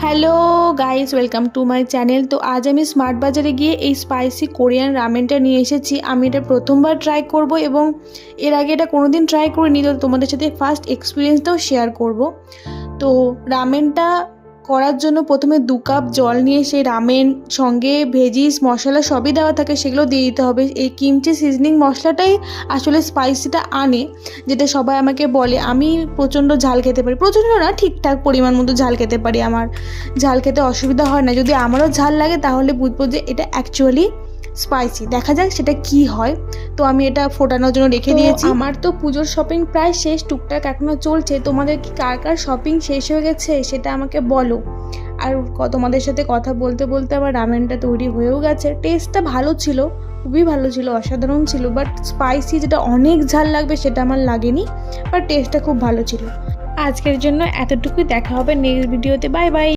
Hello guys, welcome to my channel. তো আজ আমি স্মার্ট বাজারে গিয়ে এই স্পাইসি কোরিয়ান রামেনটা নিয়ে এসেছি। আমি এটা প্রথমবার ট্রাই করব এবং এর আগে এটা কোনোদিন ট্রাই করিনি, তো তোমাদের সাথে ফার্স্ট এক্সপিরিয়েন্সটাও শেয়ার করব। তো রামেনটা করার জন্য প্রথমে 2 কাপ জল নিয়ে সেই রামেন সঙ্গে ভেজিস মশলা সবই দেওয়া থাকে, সেগুলো দিয়ে দিতে হবে। এই কিমচি সিজনিং মশলাটাই আসলে স্পাইসিটা আনে, যেটা সবাই আমাকে বলে। আমি প্রচণ্ড ঝাল খেতে পারি, প্রচণ্ড না, ঠিকঠাক পরিমাণ মতো ঝাল খেতে পারি। আমার ঝাল খেতে অসুবিধা হয় না। যদি আমারও ঝাল লাগে তাহলে বুঝবো যে এটা অ্যাকচুয়ালি স্পাইসি। দেখা যাক সেটা কি হয়। তো আমি এটা ফোটানোর জন্য রেখে দিয়েছি। আমার তো পুজোর শপিং প্রায় শেষ, টুকটাক এখনও চলছে। তোমাদের কি কার কার শপিং শেষ হয়ে গেছে সেটা আমাকে বলো। আর তোমাদের সাথে কথা বলতে বলতে আবার রামেনটা তৈরি হয়েও গেছে। টেস্টটা ভালো ছিল, খুবই ভালো ছিল, অসাধারণ ছিল। বাট স্পাইসি যেটা অনেক ঝাল লাগবে সেটা আমার লাগেনি, বাট টেস্টটা খুব ভালো ছিল। আজকের জন্য এতটুকুই, দেখা হবে নেক্সট ভিডিওতে। Bye bye.